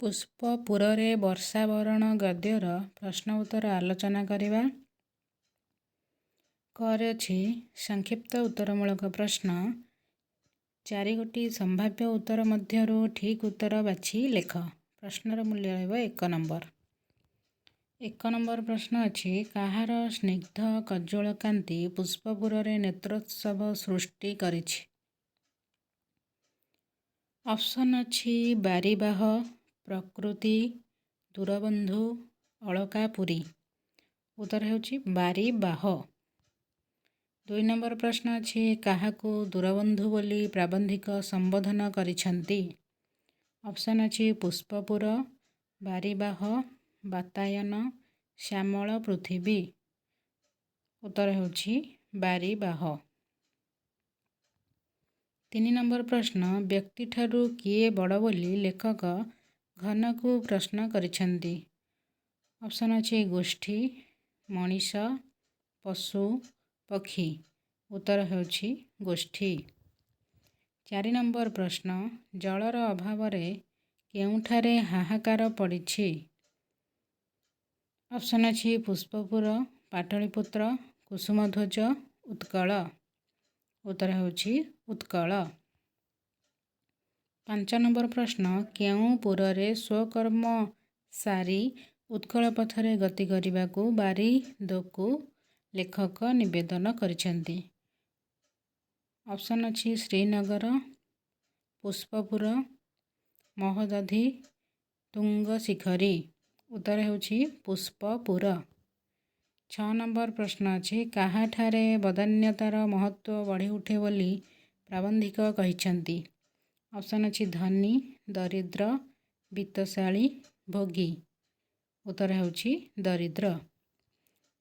ପୁଷ୍ପପୁରରେ ବର୍ଷାବରଣ ଗଦ୍ୟର ପ୍ରଶ୍ନ ଉତ୍ତର ଆଲୋଚନା କରିବା। କରେ ଅଛି ସଂକ୍ଷିପ୍ତ ଉତ୍ତରମୂଳକ ପ୍ରଶ୍ନ। 4ଗୋଟି ସମ୍ଭାବ୍ୟ ଉତ୍ତର ମଧ୍ୟରୁ ଠିକ୍ ଉତ୍ତର ବାଛି ଲେଖ। ପ୍ରଶ୍ନର ମୂଲ୍ୟ ରହିବ 1 ନମ୍ବର। 1 ନମ୍ବର ପ୍ରଶ୍ନ ଅଛି, କାହାର ସ୍ନିଗ୍ଧ କଜ୍ଜଳ କାନ୍ତି ପୁଷ୍ପପୁରରେ ନେତ୍ରୋତ୍ସବ ସୃଷ୍ଟି କରିଛି? ଅପସନ୍ ଅଛି ବାରିବାହ, ପ୍ରକୃତି, ଦୂରବନ୍ଧୁ, ଅଳକାପୁରୀ। ଉତ୍ତର ହେଉଛି ବାରିବାହ। 2 ନମ୍ବର ପ୍ରଶ୍ନ ଅଛି, କାହାକୁ ଦୂରବନ୍ଧୁ ବୋଲି ପ୍ରାବନ୍ଧିକ ସମ୍ବୋଧନ କରିଛନ୍ତି? ଅପସନ୍ ଅଛି ପୁଷ୍ପପୁର, ବାରିବାହ, ବାତାୟନ, ଶ୍ୟାମଳ ପୃଥିବୀ। ଉତ୍ତର ହେଉଛି ବାରିବାହ। 3 ନମ୍ବର ପ୍ରଶ୍ନ, ବ୍ୟକ୍ତିଠାରୁ କିଏ ବଡ଼ ବୋଲି ଲେଖକ ଘନକୁ ପ୍ରଶ୍ନ କରିଛନ୍ତି? ଅପସନ୍ ଅଛି ଗୋଷ୍ଠୀ, ମଣିଷ, ପଶୁ, ପକ୍ଷୀ। ଉତ୍ତର ହେଉଛି ଗୋଷ୍ଠୀ। 4 ନମ୍ବର ପ୍ରଶ୍ନ, ଜଳର ଅଭାବରେ କେଉଁଠାରେ ହାହାକାର ପଡ଼ିଛି? ଅପସନ୍ ଅଛି ପୁଷ୍ପପୁର, ପାଟଳୀପୁତ୍ର, କୁସୁମଧ୍ୱଜ, ଉତ୍କଳ। ଉତ୍ତର ହେଉଛି ଉତ୍କଳ। 5 ନମ୍ବର ପ୍ରଶ୍ନ, କେଉଁ ପୁରରେ ସ୍ୱକର୍ମ ସାରି ଉତ୍କଳ ପଥରେ ଗତି କରିବାକୁ ବାରିଦକୁ ଲେଖକ ନିବେଦନ କରିଛନ୍ତି? ଅପସନ୍ ଅଛି ଶ୍ରୀନଗର, ପୁଷ୍ପପୁର, ମହୋଦଧି, ତୁଙ୍ଗଶିଖରୀ। ଉତ୍ତର ହେଉଛି ପୁଷ୍ପପୁର। 6 ନମ୍ବର ପ୍ରଶ୍ନ ଅଛି, କାହାଠାରେ ବଦାନ୍ୟତାର ମହତ୍ତ୍ୱ ବଢ଼ିଉଠେ ବୋଲି ପ୍ରାବନ୍ଧିକ କହିଛନ୍ତି? ଅପସନ୍ ଅଛି ଧନୀ, ଦରିଦ୍ର, ବିତ୍ତଶାଳୀ, ଭୋଗୀ। ଉତ୍ତର ହେଉଛି ଦରିଦ୍ର।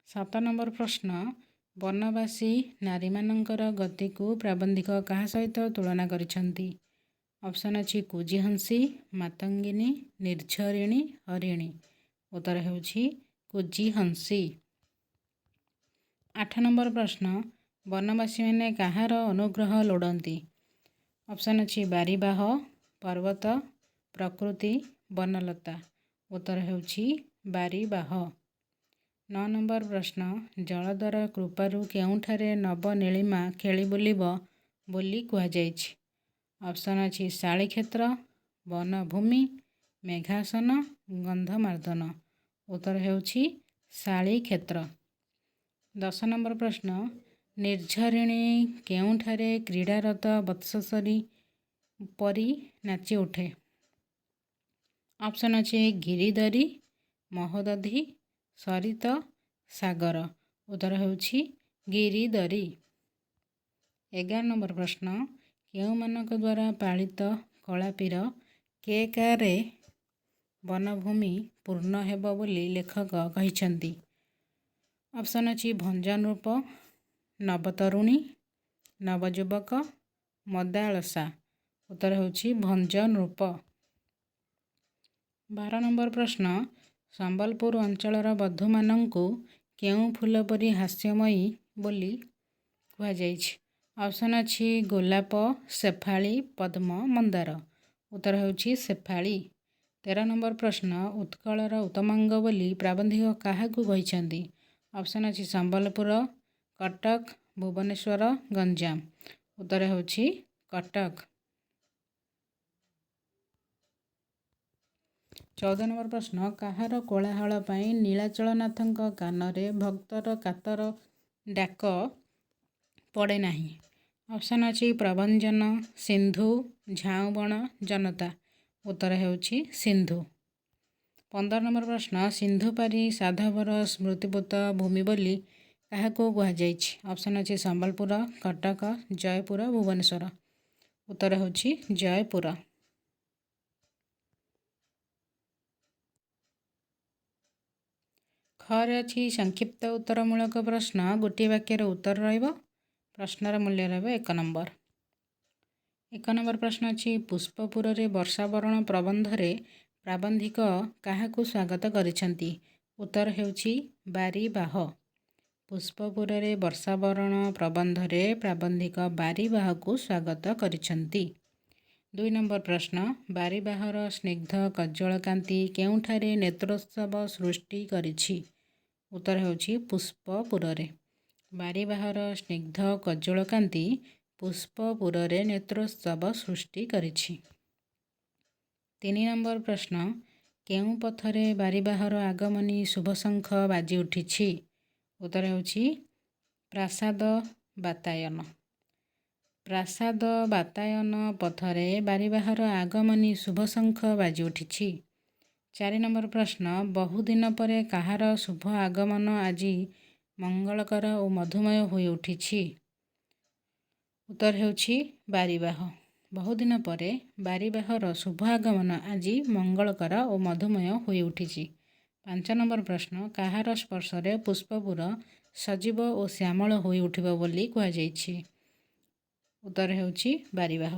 7 ନମ୍ବର ପ୍ରଶ୍ନ, ବନବାସୀ ନାରୀମାନଙ୍କର ଗତିକୁ ପ୍ରାବନ୍ଧିକ କାହା ସହିତ ତୁଳନା କରିଛନ୍ତି? ଅପସନ୍ ଅଛି କୁଜିହଂସୀ, ମାତଙ୍ଗିନୀ, ନିର୍ଝରିଣୀ, ହରିଣୀ। ଉତ୍ତର ହେଉଛି କୁଜିହଂସୀ। 8 ନମ୍ବର ପ୍ରଶ୍ନ, ବନବାସୀମାନେ କାହାର ଅନୁଗ୍ରହ ଲୋଡ଼ନ୍ତି? ଅପସନ୍ ଅଛି ବାରିବାହ, ପର୍ବତ, ପ୍ରକୃତି, ବନଲତା। ଉତ୍ତର ହେଉଛି ବାରିବାହ। 9 ନମ୍ବର ପ୍ରଶ୍ନ, ଜଳଧର କୃପାରୁ କେଉଁଠାରେ ନବନୀଳିମା ଖେଳି ବୁଲିବ ବୋଲି କୁହାଯାଇଛି? ଅପସନ୍ ଅଛି ଶାଳିକ୍ଷେତ୍ର, ବନଭୂମି, ମେଘାସନ, ଗନ୍ଧମାର୍ଦ୍ଦନ। ଉତ୍ତର ହେଉଛି ଶାଳିକ୍ଷେତ୍ର। 10 ନମ୍ବର ପ୍ରଶ୍ନ, ନିର୍ଝରିଣୀ କେଉଁଠାରେ କ୍ରୀଡ଼ାରତ ବତ୍ସରୀ ପରି ନାଚି ଉଠେ? ଅପସନ୍ ଅଛି ଗିରିଧରୀ, ମହୋଦଧି, ସରିତ, ସାଗର। ଉତ୍ତର ହେଉଛି ଗିରିଧରୀ। 11 ନମ୍ବର ପ୍ରଶ୍ନ, କେଉଁମାନଙ୍କ ଦ୍ୱାରା ପାଳିତ କଳାପୀର କେକାରେ ବନଭୂମି ପୂର୍ଣ୍ଣ ହେବ ବୋଲି ଲେଖକ କହିଛନ୍ତି? ଅପସନ୍ ଅଛି ଭଞ୍ଜନୃପ, ନବତରୁଣୀ, ନବଯୁବକ, ମଦାଳସା। ଉତ୍ତର ହେଉଛି ଭଞ୍ଜନୃପ। 12 ନମ୍ବର ପ୍ରଶ୍ନ, ସମ୍ବଲପୁର ଅଞ୍ଚଳର ବଧୂମାନଙ୍କୁ କେଉଁ ଫୁଲ ପରି ହାସ୍ୟମୟୀ ବୋଲି କୁହାଯାଇଛି? ଅପସନ୍ ଅଛି ଗୋଲାପ, ଶେଫାଳୀ, ପଦ୍ମ, ମନ୍ଦାର। ଉତ୍ତର ହେଉଛି ଶେଫାଳୀ। 13 ନମ୍ବର ପ୍ରଶ୍ନ, ଉତ୍କଳର ଉତ୍ତମାଙ୍ଗ ବୋଲି ପ୍ରାବନ୍ଧିକ କାହାକୁ କହିଛନ୍ତି? ଅପସନ୍ ଅଛି ସମ୍ବଲପୁର, କଟକ, ଭୁବନେଶ୍ୱର, ଗଞ୍ଜାମ। ଉତ୍ତର ହେଉଛି କଟକ। 14 ନମ୍ବର ପ୍ରଶ୍ନ, କାହାର କୋଳାହଳ ପାଇଁ ନୀଳାଚଳନାଥଙ୍କ କାନରେ ଭକ୍ତର କାତର ଡାକ ପଡ଼େ ନାହିଁ? ଅପସନ୍ ଅଛି ପ୍ରଭଞ୍ଜନ, ସିନ୍ଧୁ, ଝାଉଁବଣ, ଜନତା। ଉତ୍ତର ହେଉଛି ସିନ୍ଧୁ। 15 ନମ୍ବର ପ୍ରଶ୍ନ, ସିନ୍ଧୁ ପାରି ସାଧବର ସ୍ମୃତିପୂତ ଭୂମି ବୋଲି କାହାକୁ କୁହାଯାଇଛି? ଅପସନ୍ ଅଛି ସମ୍ବଲପୁର, କଟକ, ଜୟପୁର, ଭୁବନେଶ୍ୱର। ଉତ୍ତର ହେଉଛି ଜୟପୁର। ଖରେ ଅଛି ସଂକ୍ଷିପ୍ତ ଉତ୍ତରମୂଳକ ପ୍ରଶ୍ନ, ଗୋଟିଏ ବାକ୍ୟର ଉତ୍ତର ରହିବ। ପ୍ରଶ୍ନର ମୂଲ୍ୟ ରହିବ 1 ନମ୍ବର। 1 ନମ୍ବର ପ୍ରଶ୍ନ ଅଛି, ପୁଷ୍ପପୁରରେ ବର୍ଷାବରଣ ପ୍ରବନ୍ଧରେ ପ୍ରାବନ୍ଧିକ କାହାକୁ ସ୍ୱାଗତ କରିଛନ୍ତି? ଉତ୍ତର ହେଉଛି ବାରିବାହ। ପୁଷ୍ପପୁରରେ ବର୍ଷାବରଣ ପ୍ରବନ୍ଧରେ ପ୍ରାବନ୍ଧିକ ବାରିବାହକୁ ସ୍ୱାଗତ କରିଛନ୍ତି। 2 ନମ୍ବର ପ୍ରଶ୍ନ ବାରିବାହର ସ୍ନିଗ୍ଧ କଜ୍ଜଳକାନ୍ତି କେଉଁଠାରେ ନେତ୍ରୋତ୍ସବ ସୃଷ୍ଟି କରିଛି? ଉତ୍ତର ହେଉଛି ପୁଷ୍ପପୁରରେ। ବାରିବାହର ସ୍ନିଗ୍ଧ କଜ୍ଜଳକାନ୍ତି ପୁଷ୍ପପୁରରେ ନେତ୍ରୋତ୍ସବ ସୃଷ୍ଟି କରିଛି। 3 ନମ୍ବର ପ୍ରଶ୍ନ କେଉଁ ପଥରେ ବାରିବାହର ଆଗମନୀ ଶୁଭଶଙ୍ଖ ବାଜି ଉଠିଛି? ଉତ୍ତର ହେଉଛି ପ୍ରାସାଦ ବାତାୟନ। ପ୍ରାସାଦ ବାତାୟନ ପଥରେ ବାରିବାହର ଆଗମନୀ ଶୁଭଶଙ୍ଖ ବାଜି ଉଠିଛି। 4 ନମ୍ବର ପ୍ରଶ୍ନ ବହୁଦିନ ପରେ କାହାର ଶୁଭ ଆଗମନ ଆଜି ମଙ୍ଗଳକର ଓ ମଧୁମୟ ହୋଇ ଉଠିଛି? ଉତ୍ତର ହେଉଛି ବାରିବାହ। ବହୁଦିନ ପରେ ବାରିବାହର ଶୁଭ ଆଗମନ ଆଜି ମଙ୍ଗଳକର ଓ ମଧୁମୟ ହୋଇ ଉଠିଛି। 5 ନମ୍ବର ପ୍ରଶ୍ନ କାହାର ସ୍ପର୍ଶରେ ପୁଷ୍ପପୁର ସଜୀବ ଓ ଶ୍ୟାମଳ ହୋଇ ଉଠିବ ବୋଲି କୁହାଯାଇଛି? ଉତ୍ତର ହେଉଛି ବାରିବାହ।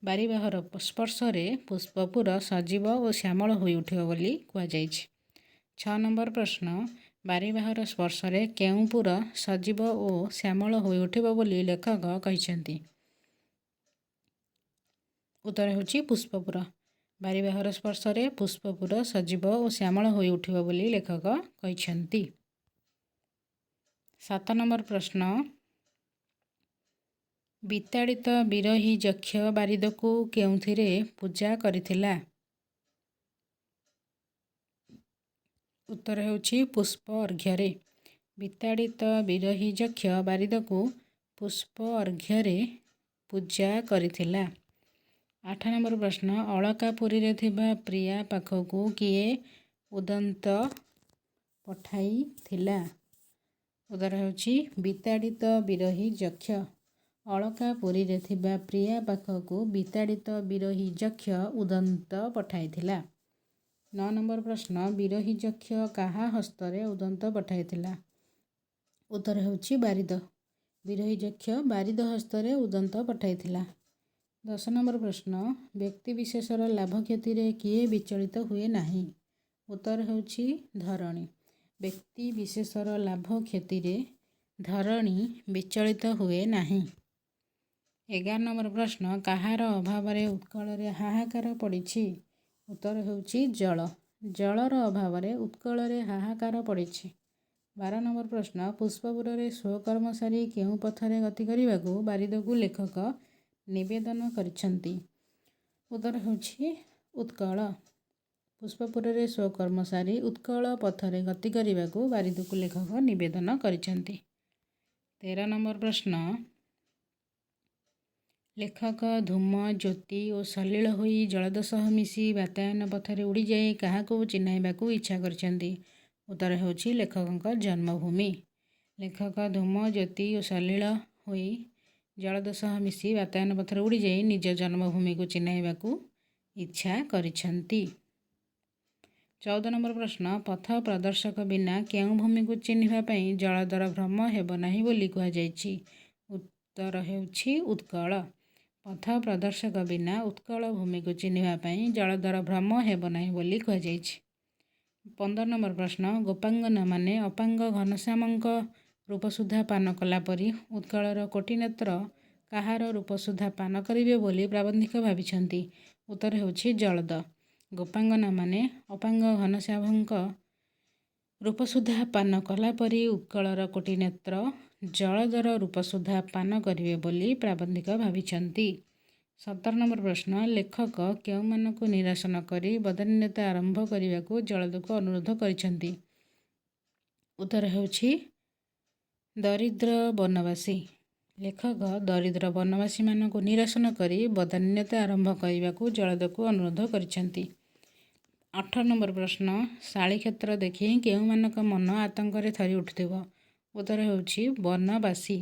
ବାରିବାହର ସ୍ପର୍ଶରେ ପୁଷ୍ପପୁର ସଜୀବ ଓ ଶ୍ୟାମଳ ହୋଇ ଉଠିବ ବୋଲି କୁହାଯାଇଛି। 6 ନମ୍ବର ପ୍ରଶ୍ନ ବାରିବାହର ସ୍ପର୍ଶରେ କେଉଁ ପୁର ସଜୀବ ଓ ଶ୍ୟାମଳ ହୋଇ ଉଠିବ ବୋଲି ଲେଖକ କହିଛନ୍ତି? ଉତ୍ତର ହେଉଛି ପୁଷ୍ପପୁର। ବାରିବାହର ସ୍ପର୍ଶରେ ପୁଷ୍ପପୁର ସଜୀବ ଓ ଶ୍ୟାମଳ ହୋଇ ଉଠିବ ବୋଲି ଲେଖକ କହିଛନ୍ତି। 7 ନମ୍ବର ପ୍ରଶ୍ନ ବିତାଡ଼ିତ ବିରହୀ ଯକ୍ଷ ବାରିଦକୁ କେଉଁଥିରେ ପୂଜା କରିଥିଲା? ଉତ୍ତର ହେଉଛି ପୁଷ୍ପ ଅର୍ଘ୍ୟରେ। ବିତାଡ଼ିତ ବିରହୀ ଯକ୍ଷ ବାରିଦକୁ ପୁଷ୍ପ ଅର୍ଘ୍ୟରେ ପୂଜା କରିଥିଲା। 8 ନମ୍ବର ପ୍ରଶ୍ନ ଅଳକାପୁରୀରେ ଥିବା ପ୍ରିୟା ପାଖକୁ କିଏ ଉଦନ୍ତ ପଠାଇଥିଲା? ଉତ୍ତର ହେଉଛି ବିତାଡ଼ିତ ବିରହୀ ଯକ୍ଷ। ଅଳକାପୁରୀରେ ଥିବା ପ୍ରିୟା ପାଖକୁ ବିତାଡ଼ିତ ବିରହୀ ଯକ୍ଷ ଉଦନ୍ତ ପଠାଇଥିଲା। 9 ନମ୍ବର ପ୍ରଶ୍ନ ବିରହୀ ଯକ୍ଷ କାହା ହସ୍ତରେ ଉଦନ୍ତ ପଠାଇଥିଲା? ଉତ୍ତର ହେଉଛି ବାରିଦ। ବିରହୀ ଯକ୍ଷ ବାରିଦ ହସ୍ତରେ ଉଦନ୍ତ ପଠାଇଥିଲା। 10 ନମ୍ବର ପ୍ରଶ୍ନ ବ୍ୟକ୍ତିବିଶେଷର ଲାଭ କ୍ଷତିରେ କିଏ ବିଚଳିତ ହୁଏ ନାହିଁ? ଉତ୍ତର ହେଉଛି ଧରଣୀ। ବ୍ୟକ୍ତିବିଶେଷର ଲାଭ କ୍ଷତିରେ ଧରଣୀ ବିଚଳିତ ହୁଏ ନାହିଁ। 11 ନମ୍ବର ପ୍ରଶ୍ନ କାହାର ଅଭାବରେ ଉତ୍କଳରେ ହାହାକାର ପଡ଼ିଛି? ଉତ୍ତର ହେଉଛି ଜଳ। ଜଳର ଅଭାବରେ ଉତ୍କଳରେ ହାହାକାର ପଡ଼ିଛି। 12 ନମ୍ବର ପ୍ରଶ୍ନ ପୁଷ୍ପପୁରରେ ସ୍ୱକର୍ମ ସାରି କେଉଁ ପଥରେ ଗତି କରିବାକୁ ବାରିଦକୁ ଲେଖକ ନିବେଦନ କରିଛନ୍ତି? ଉତ୍ତର ହେଉଛି ଉତ୍କଳ। ପୁଷ୍ପପୁରରେ ସ୍ୱକର୍ମ ସାରି ଉତ୍କଳ ପଥରେ ଗତି କରିବାକୁ ବାରିଦକୁ ଲେଖକ ନିବେଦନ କରିଛନ୍ତି। 13 ନମ୍ବର ପ୍ରଶ୍ନ ଲେଖକ ଧୂମ ଜ୍ୟୋତି ଓ ସଲିଳ ହୋଇ ଜଳଦ ସହ ମିଶି ବାତାୟନ ପଥରେ ଉଡ଼ିଯାଇ କାହାକୁ ଚିହ୍ନାଇବାକୁ ଇଚ୍ଛା କରିଛନ୍ତି? ଉତ୍ତର ହେଉଛି ଲେଖକଙ୍କ ଜନ୍ମଭୂମି। ଲେଖକ ଧୂମ ଜ୍ୟୋତି ଓ ସଲିଳ ହୋଇ ଜଳଦ ସହ ମିଶି ବାତାୟନ ପଥରେ ଉଡ଼ିଯାଇ ନିଜ ଜନ୍ମଭୂମିକୁ ଚିହ୍ନାଇବାକୁ ଇଚ୍ଛା କରିଛନ୍ତି। 14 ନମ୍ବର ପ୍ରଶ୍ନ ପଥ ପ୍ରଦର୍ଶକ ବିନା କେଉଁ ଭୂମିକୁ ଚିହ୍ନିବା ପାଇଁ ଜଳଦର ଭ୍ରମ ହେବ ନାହିଁ ବୋଲି କୁହାଯାଇଛି? ଉତ୍ତର ହେଉଛି ଉତ୍କଳ। ପଥ ପ୍ରଦର୍ଶକ ବିନା ଉତ୍କଳ ଭୂମିକୁ ଚିହ୍ନିବା ପାଇଁ ଜଳଦର ଭ୍ରମ ହେବ ନାହିଁ ବୋଲି କୁହାଯାଇଛି। 15 ନମ୍ବର ପ୍ରଶ୍ନ ଗୋପାଙ୍ଗନାମାନେ ଅପାଙ୍ଗ ଘନଶ୍ୟାମଙ୍କ ରୂପସୁଧା ପାନ କଲା ପରି ଉତ୍କଳର କୋଟିନେତ୍ର କାହାର ରୂପସୁଧା ପାନ କରିବେ ବୋଲି ପ୍ରାବନ୍ଧିକ ଭାବିଛନ୍ତି? ଉତ୍ତର ହେଉଛି ଜଳଦ। ଗୋପାଙ୍ଗନାମାନେ ଅପାଙ୍ଗ ଘନଶ୍ୟାମଙ୍କ ରୂପସୁଧା ପାନ କଲା ପରି ଉତ୍କଳର କୋଟିନେତ୍ର ଜଳଦର ରୂପସୁଧା ପାନ କରିବେ ବୋଲି ପ୍ରାବନ୍ଧିକ ଭାବିଛନ୍ତି। 17 ନମ୍ବର ପ୍ରଶ୍ନ ଲେଖକ କେଉଁମାନଙ୍କୁ ନିରସନ କରି ବଦାନ୍ୟତା ଆରମ୍ଭ କରିବାକୁ ଜଳଦକୁ ଅନୁରୋଧ କରିଛନ୍ତି? ଉତ୍ତର ହେଉଛି ଦରିଦ୍ର ବନବାସୀ। ଲେଖକ ଦରିଦ୍ର ବନବାସୀମାନଙ୍କୁ ନିରସନ କରି ବଦାନ୍ୟତା ଆରମ୍ଭ କରିବାକୁ ଜଳଦକୁ ଅନୁରୋଧ କରିଛନ୍ତି। 18 ନମ୍ବର ପ୍ରଶ୍ନ ଶାଳିକ୍ଷେତ୍ର ଦେଖି କେଉଁମାନଙ୍କ ମନ ଆତଙ୍କରେ ଥରି ଉଠୁଥିବ? ଉତ୍ତର ହେଉଛି ବନବାସୀ।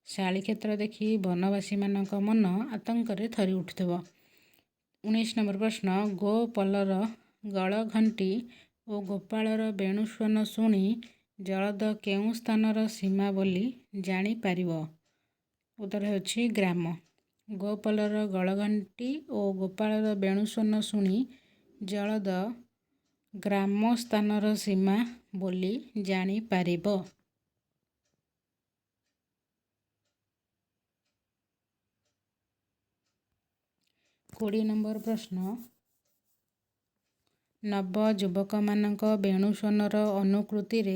ଶାଳିକ୍ଷେତ୍ର ଦେଖି ବନବାସୀମାନଙ୍କ ମନ ଆତଙ୍କରେ ଥରି ଉଠୁଥିବ। 19 ନମ୍ବର ପ୍ରଶ୍ନ ଗୋପଲର ଗଳଘଣ୍ଟି ଓ ଗୋପାଳର ବେଣୁସ୍ୱନ ଶୁଣି ଜଳଦ କେଉଁ ସ୍ଥାନର ସୀମା ବୋଲି ଜାଣିପାରିବ? ଉତ୍ତର ହେଉଛି ଗ୍ରାମ। ଗୋପଲର ଗଳଘଣ୍ଟି ଓ ଗୋପାଳର ବେଣୁସ୍ୱନ ଶୁଣି ଜଳଦ ଗ୍ରାମ ସ୍ଥାନର ସୀମା ବୋଲି ଜାଣିପାରିବ। 20 ନମ୍ବର ପ୍ରଶ୍ନ, ନବ ଯୁବକମାନଙ୍କ ବେଣୁସ୍ୱନର ଅନୁକୃତିରେ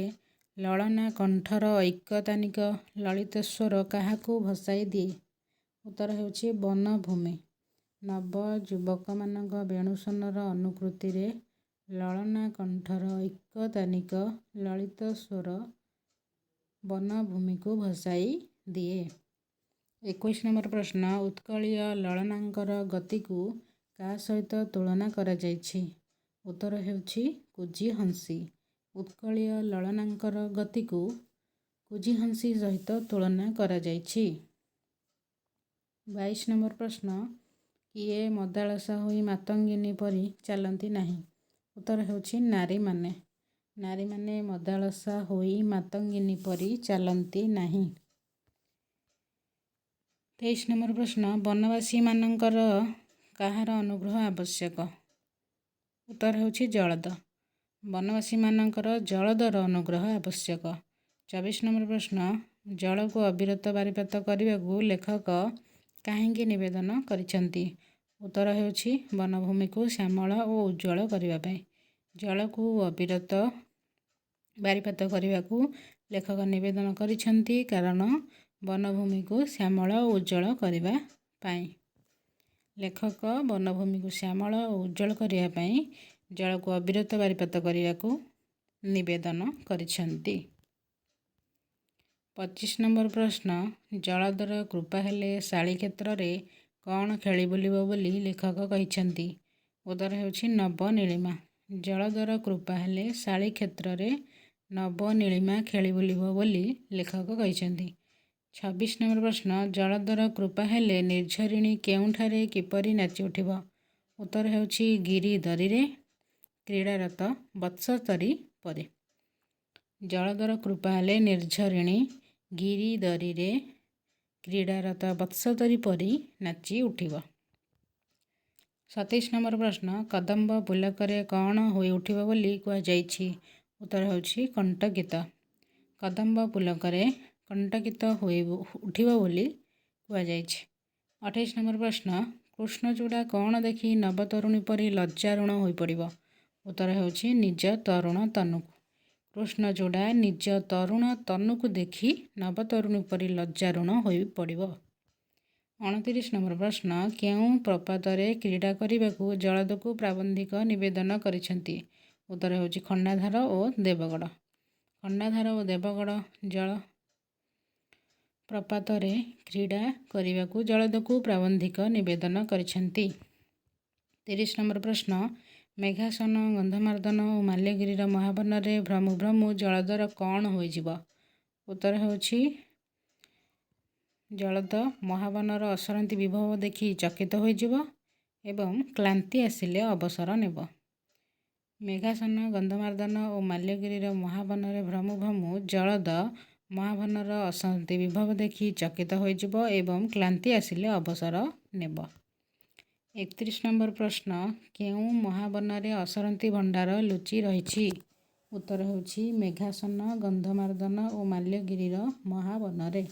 ଲଳନା କଣ୍ଠର ଐକତାନିକ ଲଳିତେଶ୍ୱର କାହାକୁ ଭସାଇ ଦିଏ? ଉତ୍ତର ହେଉଛି ବନଭୂମି। ନବ ଯୁବକମାନଙ୍କ ବେଣୁସ୍ୱନର ଅନୁକୃତିରେ ଲଳନା କଣ୍ଠର ଐକତାନିକ ଲଳିତ ସ୍ୱର ବନଭୂମିକୁ ଭସାଇ ଦିଏ। 21 ନମ୍ବର ପ୍ରଶ୍ନ, ଉତ୍କଳୀୟ ଲଳନାଙ୍କର ଗତିକୁ କାହା ସହିତ ତୁଳନା କରାଯାଇଛି? ଉତ୍ତର ହେଉଛି କୁଜିହଂସୀ। ଉତ୍କଳୀୟ ଲଳନାଙ୍କର ଗତିକୁ କୁଜିହଂସୀ ସହିତ ତୁଳନା କରାଯାଇଛି। 22 ନମ୍ବର ପ୍ରଶ୍ନ, କିଏ ମଦାଳସା ହୋଇ ମାତଙ୍ଗିନୀ ପରି ଚାଲନ୍ତି ନାହିଁ? ଉତ୍ତର ହେଉଛି ନାରୀମାନେ। ନାରୀମାନେ ମଦାଳସା ହୋଇ ମାତଙ୍ଗିନୀ ପରି ଚାଲନ୍ତି ନାହିଁ। 23 ନମ୍ବର ପ୍ରଶ୍ନ, ବନବାସୀମାନଙ୍କର କାହାର ଅନୁଗ୍ରହ ଆବଶ୍ୟକ? ଉତ୍ତର ହେଉଛି ଜଳଦ। ବନବାସୀମାନଙ୍କର ଜଳଦର ଅନୁଗ୍ରହ ଆବଶ୍ୟକ। 24 ନମ୍ବର ପ୍ରଶ୍ନ, ଜଳକୁ ଅବିରତ ବାରିପାତ କରିବାକୁ ଲେଖକ କାହିଁକି ନିବେଦନ କରିଛନ୍ତି? ଉତ୍ତର ହେଉଛି ବନଭୂମିକୁ ଶ୍ୟାମଳ ଓ ଉଜ୍ଜ୍ୱଳ କରିବା ପାଇଁ। ଜଳକୁ ଅବିରତ ବାରିପାତ କରିବାକୁ ଲେଖକ ନିବେଦନ କରିଛନ୍ତି କାରଣ ବନଭୂମିକୁ ଶ୍ୟାମଳ ଓ ଉଜ୍ଜ୍ୱଳ କରିବା ପାଇଁ। ଲେଖକ ବନଭୂମିକୁ ଶ୍ୟାମଳ ଓ ଉଜ୍ଜ୍ୱଳ କରିବା ପାଇଁ ଜଳକୁ ଅବିରତ ବାରିପାତ କରିବାକୁ ନିବେଦନ କରିଛନ୍ତି। 25 ନମ୍ବର ପ୍ରଶ୍ନ, ଜଳଧର କୃପା ହେଲେ ଶାଳୀ କ୍ଷେତ୍ରରେ କ'ଣ ଖେଳି ବୁଲିବ ବୋଲି ଲେଖକ କହିଛନ୍ତି? ଉତ୍ତର ହେଉଛି ନବନୀଳିମା। ଜଳଧର କୃପା ହେଲେ ଶାଳୀ କ୍ଷେତ୍ରରେ ନବନୀଳିମା ଖେଳି ବୁଲିବ ବୋଲି ଲେଖକ କହିଛନ୍ତି। 26 ନମ୍ବର ପ୍ରଶ୍ନ, ଜଳଧର କୃପା ହେଲେ ନିର୍ଝରିଣୀ କେଉଁଠାରେ କିପରି ନାଚି ଉଠିବ? ଉତ୍ତର ହେଉଛି ଗିରିଦରୀରେ କ୍ରୀଡ଼ାରତ ବତ୍ସତରୀ ପରି। ଜଳଧର କୃପା ହେଲେ ନିର୍ଝରିଣୀ ଗିରିଦରୀରେ କ୍ରୀଡ଼ାରତ ବତ୍ସତରୀ ପରି ନାଚି ଉଠିବ। 27 ନମ୍ବର ପ୍ରଶ୍ନ, କଦମ୍ବ ପୁଲକରେ କ'ଣ ହୋଇ ଉଠିବ ବୋଲି କୁହାଯାଇଛି? ଉତ୍ତର ହେଉଛି କଣ୍ଟକିତ। କଦମ୍ବ ପୁଲକରେ କଣ୍ଟକିତ ହୋଇ ଉଠିବ ବୋଲି କୁହାଯାଇଛି। 28 ନମ୍ବର ପ୍ରଶ୍ନ, କୃଷ୍ଣଚୂଡ଼ା କ'ଣ ଦେଖି ନବତରୁଣୀ ପରି ଲଜ୍ଜାରୁଣ ହୋଇପଡ଼ିବ? ଉତ୍ତର ହେଉଛି ନିଜ ତରୁଣ ତନୁକୁ। କୃଷ୍ଣଚୂଡ଼ା ନିଜ ତରୁଣ ତନୁକୁ ଦେଖି ନବତରୁଣୀ ପରି ଲଜ୍ଜାରୁଣ ହୋଇପଡ଼ିବ। 29 ନମ୍ବର ପ୍ରଶ୍ନ, କେଉଁ ପ୍ରପାତରେ କ୍ରୀଡ଼ା କରିବାକୁ ଜଳଦକୁ ପ୍ରାବନ୍ଧିକ ନିବେଦନ କରିଛନ୍ତି? ଉତ୍ତର ହେଉଛି ଖଣ୍ଡାଧାର ଓ ଦେବଗଡ଼। ଖଣ୍ଡାଧାର ଓ ଦେବଗଡ଼ ଜଳ ପ୍ରପାତରେ କ୍ରୀଡ଼ା କରିବାକୁ ଜଳଦକୁ ପ୍ରାବନ୍ଧିକ ନିବେଦନ କରିଛନ୍ତି। 30 ନମ୍ବର ପ୍ରଶ୍ନ, ମେଘାସନ ଗନ୍ଧମାର୍ଦ୍ଦନ ଓ ମାଲ୍ୟଗିରିର ମହାବନରେ ଭ୍ରମୁ ଭ୍ରମୁ ଜଳଧର କ'ଣ ହୋଇଯିବ? ଉତ୍ତର ହେଉଛି ଜଳଦ ମହାବନର ଅସରନ୍ତି ବିଭବ ଦେଖି ଚକିତ ହୋଇଯିବ ଏବଂ କ୍ଳାନ୍ତି ଆସିଲେ ଅବସର ନେବ। ମେଘାସନ ଗନ୍ଧମାର୍ଦ୍ଦନ ଓ ମାଲ୍ୟଗିରିର ମହାବନରେ ଭ୍ରମୁ ଭ୍ରମୁ ଜଳଦ ମହାବନର ଅସରନ୍ତି ବିଭବ ଦେଖି ଚକିତ ହୋଇଯିବ ଏବଂ କ୍ଳାନ୍ତି ଆସିଲେ ଅବସର ନେବ। 31 ନମ୍ବର ପ୍ରଶ୍ନ, କେଉଁ ମହାବନରେ ଅସରନ୍ତି ଭଣ୍ଡାର ଲୁଚି ରହିଛି? ଉତ୍ତର ହେଉଛି ମେଘାସନ ଗନ୍ଧମାର୍ଦ୍ଦନ ଓ ମାଲ୍ୟଗିରିର ମହାବନରେ।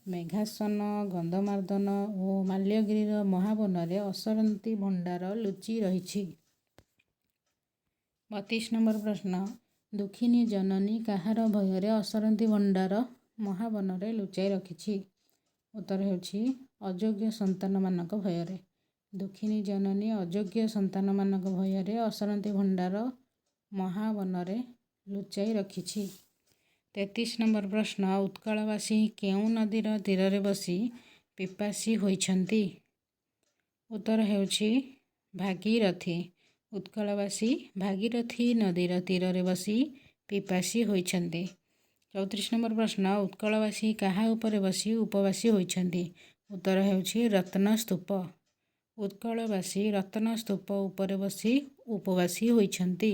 ମେଘାସନ ଗନ୍ଧମାର୍ଦ୍ଦନ ଓ ମାଲ୍ୟଗିରିର ମହାବନରେ ଅସରନ୍ତି ଭଣ୍ଡାର ଲୁଚି ରହିଛି। 32 ନମ୍ବର ପ୍ରଶ୍ନ, ଦୁଃଖିନୀ ଜନନୀ କାହାର ଭୟରେ ଅସରନ୍ତି ଭଣ୍ଡାର ମହାବନରେ ଲୁଚାଇ ରଖିଛି? ଉତ୍ତର ହେଉଛି ଅଯୋଗ୍ୟ ସନ୍ତାନମାନଙ୍କ ଭୟରେ। ଦୁଃଖିନୀ ଜନନୀ ଅଯୋଗ୍ୟ ସନ୍ତାନମାନଙ୍କ ଭୟରେ ଅସରନ୍ତି ଭଣ୍ଡାର ମହାବନରେ ଲୁଚାଇ ରଖିଛି। 33 ନମ୍ବର ପ୍ରଶ୍ନ, ଉତ୍କଳବାସୀ କେଉଁ ନଦୀର ତୀରରେ ବସି ପିପାସୀ ହୋଇଛନ୍ତି? ଉତ୍ତର ହେଉଛି ଭାଗୀରଥୀ। ଉତ୍କଳବାସୀ ଭାଗୀରଥୀ ନଦୀର ତୀରରେ ବସି ପିପାସୀ ହୋଇଛନ୍ତି। 34 ନମ୍ବର ପ୍ରଶ୍ନ, ଉତ୍କଳବାସୀ କାହା ଉପରେ ବସି ଉପବାସୀ ହୋଇଛନ୍ତି? ଉତ୍ତର ହେଉଛି ରତ୍ନସ୍ତୂପ। ଉତ୍କଳବାସୀ ରତ୍ନସ୍ତୂପ ଉପରେ ବସି ଉପବାସୀ ହୋଇଛନ୍ତି।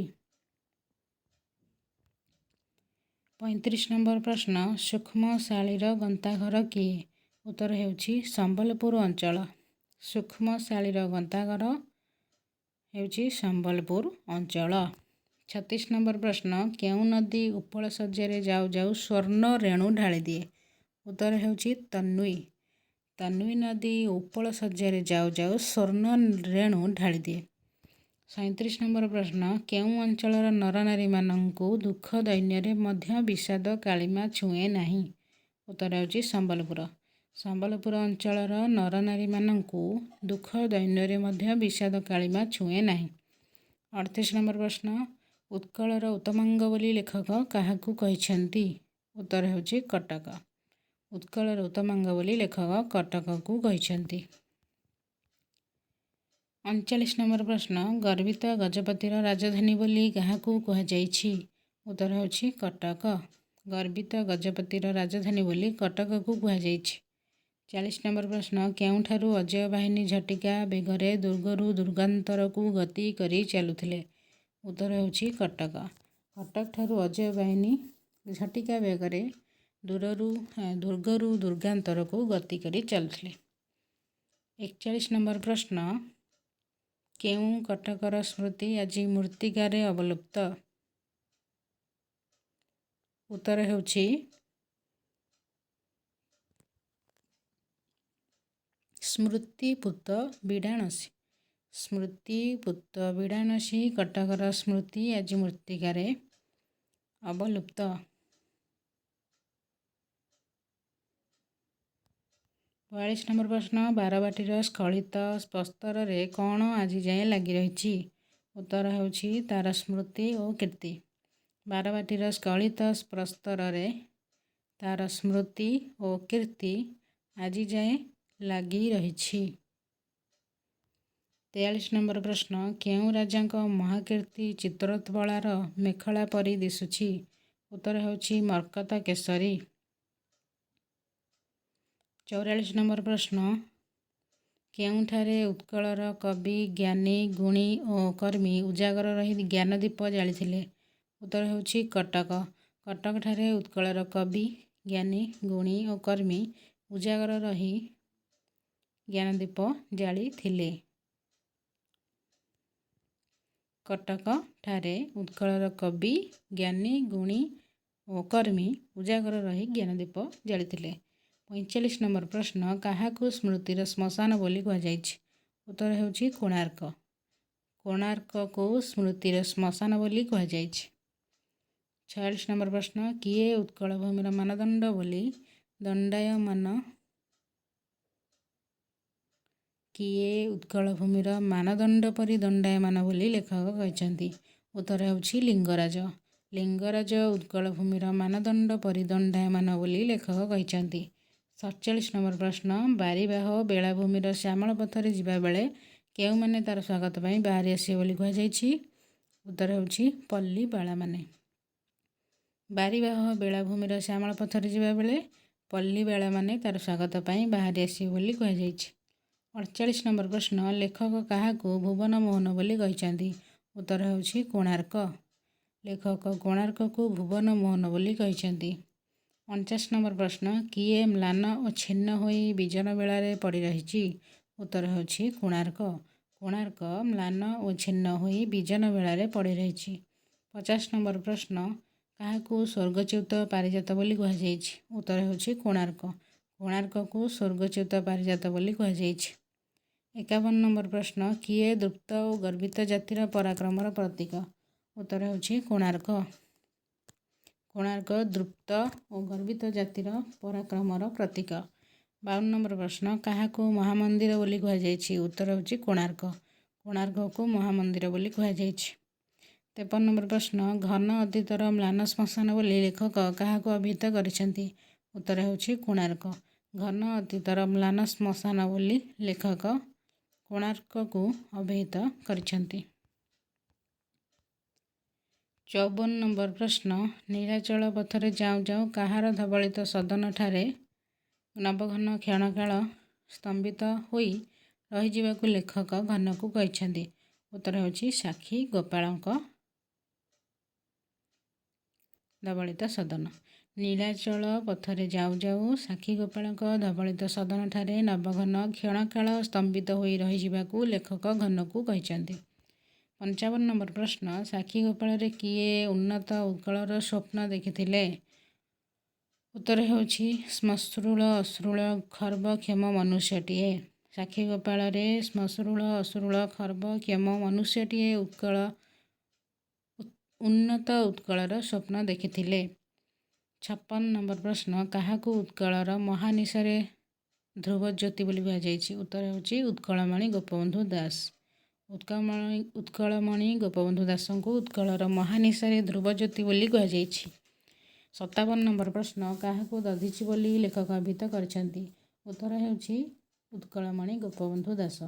35 ନମ୍ବର ପ୍ରଶ୍ନ, ସୂକ୍ଷ୍ମଶାଳୀର ଗନ୍ତାଘର କିଏ? ଉତ୍ତର ହେଉଛି ସମ୍ବଲପୁର ଅଞ୍ଚଳ। ସୂକ୍ଷ୍ମଶାଳୀର ଗନ୍ତାଘର ହେଉଛି ସମ୍ବଲପୁର ଅଞ୍ଚଳ। 36 ନମ୍ବର ପ୍ରଶ୍ନ, କେଉଁ ନଦୀ ଉପଳ ଶଯ୍ୟାରେ ଯାଉ ଯାଉ ସ୍ୱର୍ଣ୍ଣ ରେଣୁ ଢାଳିଦିଏ? ଉତ୍ତର ହେଉଛି ତନ୍ୱୀ। ତନ୍ୱୀ ନଦୀ ଉପଳ ଶଯ୍ୟାରେ ଯାଉ ଯାଉ ସ୍ୱର୍ଣ୍ଣ ରେଣୁ ଢାଳିଦିଏ। 37 ନମ୍ବର ପ୍ରଶ୍ନ, କେଉଁ ଅଞ୍ଚଳର ନରନାରୀମାନଙ୍କୁ ଦୁଃଖ ଦୈନ୍ୟରେ ମଧ୍ୟ ବିଷାଦ କାଳିମା ଛୁଏଁ ନାହିଁ? ଉତ୍ତର ହେଉଛି ସମ୍ବଲପୁର। ସମ୍ବଲପୁର ଅଞ୍ଚଳର ନରନାରୀମାନଙ୍କୁ ଦୁଃଖ ଦୈନ୍ୟରେ ମଧ୍ୟ ବିଷାଦ କାଳିମା ଛୁଏଁ ନାହିଁ। 38 ନମ୍ବର ପ୍ରଶ୍ନ, ଉତ୍କଳର ଉତ୍ତମାଙ୍ଗ ବୋଲି ଲେଖକ କାହାକୁ କହିଛନ୍ତି? ଉତ୍ତର ହେଉଛି କଟକ। ଉତ୍କଳର ଉତ୍ତମାଙ୍ଗ ବୋଲି ଲେଖକ କଟକକୁ କହିଛନ୍ତି। 39 ନମ୍ବର ପ୍ରଶ୍ନ, ଗର୍ବିତ ଗଜପତିର ରାଜଧାନୀ ବୋଲି କାହାକୁ କୁହାଯାଇଛି? ଉତ୍ତର ହେଉଛି କଟକ। ଗର୍ବିତ ଗଜପତିର ରାଜଧାନୀ ବୋଲି କଟକକୁ କୁହାଯାଇଛି। 40 ନମ୍ବର ପ୍ରଶ୍ନ, କେଉଁଠାରୁ ଅଜୟ ବାହିନୀ ଝଟିକା ବେଗରେ ଦୁର୍ଗରୁ ଦୁର୍ଗାନ୍ତରକୁ ଗତି କରି ଚାଲୁଥିଲେ? ଉତ୍ତର ହେଉଛି କଟକ। କଟକଠାରୁ ଅଜୟ ବାହିନୀ ଝଟିକା ବେଗରେ ଦୁର୍ଗରୁ ଦୁର୍ଗାନ୍ତରକୁ ଗତି କରି ଚାଲୁଥିଲେ। 41 ନମ୍ବର ପ୍ରଶ୍ନ, କେଉଁ କଟକର ସ୍ମୃତି ଆଜି ମୃତ୍ତିକାରେ ଅବଲୁପ୍ତ? ଉତ୍ତର ହେଉଛି ସ୍ମୃତିପୁତ ବିଡ଼ାଣସୀ। ସ୍ମୃତିପୁତ ବିଡ଼ାଣସୀ କଟକର ସ୍ମୃତି ଆଜି ମୃତ୍ତିକାରେ ଅବଲୁପ୍ତ। 42 ନମ୍ବର ପ୍ରଶ୍ନ, ବାରବାଟୀର ସ୍ଖଳିତ ପ୍ରସ୍ତରରେ କ'ଣ ଆଜି ଯାଏଁ ଲାଗି ରହିଛି? ଉତ୍ତର ହେଉଛି ତାର ସ୍ମୃତି ଓ କୀର୍ତ୍ତି। ବାରବାଟୀର ସ୍ଖଳିତ ପ୍ରସ୍ତରରେ ତାର ସ୍ମୃତି ଓ କୀର୍ତ୍ତି ଆଜି ଯାଏଁ ଲାଗି ରହିଛି। 43 ନମ୍ବର ପ୍ରଶ୍ନ, କେଉଁ ରାଜାଙ୍କ ମହାକୀର୍ତ୍ତି ଚିତ୍ରୋତ୍ପଳାର ମେଖଳା ପରି ଦିଶୁଛି? ଉତ୍ତର ହେଉଛି ମର୍କତ କେଶରୀ। 44 ନମ୍ବର ପ୍ରଶ୍ନ, କେଉଁଠାରେ ଉତ୍କଳର କବି, ଜ୍ଞାନୀ, ଗୁଣୀ ଓ କର୍ମୀ ଉଜାଗର ରହି ଜ୍ଞାନଦୀପ ଜାଳିଥିଲେ? ଉତ୍ତର ହେଉଛି କଟକ। କଟକଠାରେ ଉତ୍କଳର କବି, ଜ୍ଞାନୀ, ଗୁଣୀ ଓ କର୍ମୀ ଉଜାଗର ରହି ଜ୍ଞାନଦୀପ ଜାଳିଥିଲେ। କଟକଠାରେ ଉତ୍କଳର କବି, ଜ୍ଞାନୀ, ଗୁଣୀ ଓ କର୍ମୀ ଉଜାଗର ରହି ଜ୍ଞାନଦୀପ ଜାଳିଥିଲେ। 45 ନମ୍ବର ପ୍ରଶ୍ନ, କାହାକୁ ସ୍ମୃତିର ଶ୍ମଶାନ ବୋଲି କୁହାଯାଇଛି? ଉତ୍ତର ହେଉଛି କୋଣାର୍କ। କୋଣାର୍କକୁ ସ୍ମୃତିର ଶ୍ମଶାନ ବୋଲି କୁହାଯାଇଛି। 46 ନମ୍ବର ପ୍ରଶ୍ନ, କିଏ ଉତ୍କଳ ଭୂମିର ମାନଦଣ୍ଡ ବୋଲି ଦଣ୍ଡାୟମାନ? କିଏ ଉତ୍କଳ ଭୂମିର ମାନଦଣ୍ଡ ପରି ଦଣ୍ଡାୟମାନ ବୋଲି ଲେଖକ କହିଛନ୍ତି? ଉତ୍ତର ହେଉଛି ଲିଙ୍ଗରାଜ। ଲିଙ୍ଗରାଜ ଉତ୍କଳ ଭୂମିର ମାନଦଣ୍ଡ ପରି ଦଣ୍ଡାୟମାନ ବୋଲି ଲେଖକ କହିଛନ୍ତି। 47 ନମ୍ବର ପ୍ରଶ୍ନ, ବାରିବାହ ବେଳାଭୂମିର ଶ୍ୟାମଳ ପଥରେ ଯିବାବେଳେ କେଉଁମାନେ ତାର ସ୍ୱାଗତ ପାଇଁ ବାହାରି ଆସିବେ ବୋଲି କୁହାଯାଇଛି? ଉତ୍ତର ହେଉଛି ପଲ୍ଲୀବାଳାମାନେ। ବାରିବାହ ବେଳାଭୂମିର ଶ୍ୟାମଳ ପଥରେ ଯିବାବେଳେ ପଲ୍ଲୀବାଳାମାନେ ତାର ସ୍ୱାଗତ ପାଇଁ ବାହାରି ଆସିବେ ବୋଲି କୁହାଯାଇଛି। 48 ନମ୍ବର ପ୍ରଶ୍ନ, ଲେଖକ କାହାକୁ ଭୁବନ ମୋହନ ବୋଲି କହିଛନ୍ତି? ଉତ୍ତର ହେଉଛି କୋଣାର୍କ। ଲେଖକ କୋଣାର୍କକୁ ଭୁବନ ମୋହନ ବୋଲି କହିଛନ୍ତି। 49 ନମ୍ବର ପ୍ରଶ୍ନ, କିଏ ମ୍ଳାନ ଓ ଛିନ୍ନ ହୋଇ ବିଜନ ବେଳାରେ ପଡ଼ି ରହିଛି? ଉତ୍ତର ହେଉଛି କୋଣାର୍କ। କୋଣାର୍କ ମ୍ଳାନ ଓ ଛିନ୍ନ ହୋଇ ବିଜନ ବେଳାରେ ପଡ଼ି ରହିଛି। 50 ନମ୍ବର ପ୍ରଶ୍ନ, କାହାକୁ ସ୍ୱର୍ଗଚ୍ୟୁତ ପାରିଜାତ ବୋଲି କୁହାଯାଇଛି? ଉତ୍ତର ହେଉଛି କୋଣାର୍କ। କୋଣାର୍କକୁ ସ୍ୱର୍ଗଚ୍ୟୁତ ପାରିଜାତ ବୋଲି କୁହାଯାଇଛି। 51 ନମ୍ବର ପ୍ରଶ୍ନ, କିଏ ଦୃପ୍ତ ଓ ଗର୍ବିତ ଜାତିର ପରାକ୍ରମର ପ୍ରତୀକ? ଉତ୍ତର ହେଉଛି କୋଣାର୍କ। କୋଣାର୍କ ଦୃପ୍ତ ଓ ଗର୍ବିତ ଜାତିର ପରାକ୍ରମର ପ୍ରତୀକ। 52 ନମ୍ବର ପ୍ରଶ୍ନ, କାହାକୁ ମହାମନ୍ଦିର ବୋଲି କୁହାଯାଇଛି? ଉତ୍ତର ହେଉଛି କୋଣାର୍କ। କୋଣାର୍କକୁ ମହାମନ୍ଦିର ବୋଲି କୁହାଯାଇଛି। 53 ନମ୍ବର ପ୍ରଶ୍ନ, ଘନ ଅତୀତର ମ୍ଳାନ ଶ୍ମଶାନ ବୋଲି ଲେଖକ କାହାକୁ ଅଭିହିତ କରିଛନ୍ତି? ଉତ୍ତର ହେଉଛି କୋଣାର୍କ। ଘନ ଅତୀତର ମ୍ଳାନ ଶ୍ମଶାନ ବୋଲି ଲେଖକ କୋଣାର୍କକୁ ଅଭିହିତ କରିଛନ୍ତି। 54 ନମ୍ବର ପ୍ରଶ୍ନ, ନୀଳାଚଳ ପଥରେ ଯାଉଁ ଯାଉଁ କାହାର ଧବଳିତ ସଦନଠାରେ ନବଘନ କ୍ଷଣକାଳ ସ୍ତମ୍ଭିତ ହୋଇ ରହିଯିବାକୁ ଲେଖକ ଘନକୁ କହିଛନ୍ତି? ଉତ୍ତର ହେଉଛି ସାକ୍ଷୀ ଗୋପାଳଙ୍କ ଧବଳିତ ସଦନ। ନୀଳାଚଳ ପଥରେ ଯାଉଁ ଯାଉଁ ସାକ୍ଷୀ ଗୋପାଳଙ୍କ ଧବଳିତ ସଦନଠାରେ ନବଘନ କ୍ଷଣକାଳ ସ୍ତମ୍ଭିତ ହୋଇ ରହିଯିବାକୁ ଲେଖକ ଘନକୁ କହିଛନ୍ତି। 55 ନମ୍ବର ପ୍ରଶ୍ନ, ସାକ୍ଷୀ ଗୋପାଳରେ କିଏ ଉନ୍ନତ ଉତ୍କଳର ସ୍ୱପ୍ନ ଦେଖିଥିଲେ? ଉତ୍ତର ହେଉଛି ଶ୍ମଶ୍ରୁଳ ଅଶ୍ରୁଳ ଖର୍ବକ୍ଷମ ମନୁଷ୍ୟଟିଏ। ସାକ୍ଷୀଗୋପାଳରେ ଶ୍ମଶ୍ରୁଳ ଅଶ୍ରୁଳ ଖର୍ବକ୍ଷମ ମନୁଷ୍ୟଟିଏ ଉନ୍ନତ ଉତ୍କଳର ସ୍ୱପ୍ନ ଦେଖିଥିଲେ। 56 ନମ୍ବର ପ୍ରଶ୍ନ, କାହାକୁ ଉତ୍କଳର ମହାନିଶାରେ ଧ୍ରୁବଜ୍ୟୋତି ବୋଲି କୁହାଯାଇଛି? ଉତ୍ତର ହେଉଛି ଉତ୍କଳମଣି ଗୋପବନ୍ଧୁ ଦାସ। ଉତ୍କଳମଣି ଗୋପବନ୍ଧୁ ଦାସଙ୍କୁ ଉତ୍କଳର ମହାନିଶାରେ ଧ୍ରୁବଜ୍ୟୋତି ବୋଲି କୁହାଯାଇଛି। 57 ନମ୍ବର ପ୍ରଶ୍ନ, କାହାକୁ ଦଧିଚି ବୋଲି ଲେଖକ ଅଭିହିତ କରିଛନ୍ତି? ଉତ୍ତର ହେଉଛି ଉତ୍କଳମଣି ଗୋପବନ୍ଧୁ ଦାସ।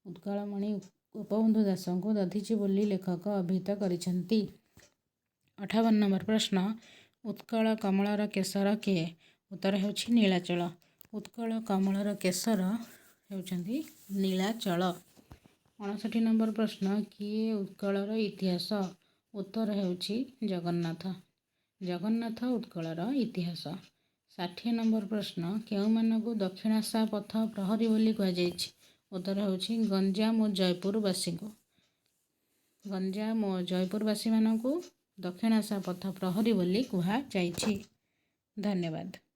ଉତ୍କଳମଣି ଗୋପବନ୍ଧୁ ଦାସଙ୍କୁ ଦଧିଚି ବୋଲି ଲେଖକ ଅଭିହିତ କରିଛନ୍ତି। 58 ନମ୍ବର ପ୍ରଶ୍ନ, ଉତ୍କଳ କମଳର କେଶର କିଏ? ଉତ୍ତର ହେଉଛି ନୀଳାଚଳ। ଉତ୍କଳ କମଳର କେଶର ହେଉଛନ୍ତି ନୀଳାଚଳ। 59 ନମ୍ବର ପ୍ରଶ୍ନ, କିଏ ଉତ୍କଳର ଇତିହାସ? ଉତ୍ତର ହେଉଛି ଜଗନ୍ନାଥ। ଜଗନ୍ନାଥ ଉତ୍କଳର ଇତିହାସ। 60 ନମ୍ବର ପ୍ରଶ୍ନ, କେଉଁମାନଙ୍କୁ ଦକ୍ଷିଣାଶା ପଥ ପ୍ରହରୀ ବୋଲି କୁହାଯାଇଛି? ଉତ୍ତର ହେଉଛି ଗଞ୍ଜାମ ଓ ଜୟପୁରବାସୀଙ୍କୁ। ଗଞ୍ଜାମ ଓ ଜୟପୁରବାସୀମାନଙ୍କୁ ଦକ୍ଷିଣାଶା ପଥ ପ୍ରହରୀ ବୋଲି କୁହାଯାଇଛି। ଧନ୍ୟବାଦ।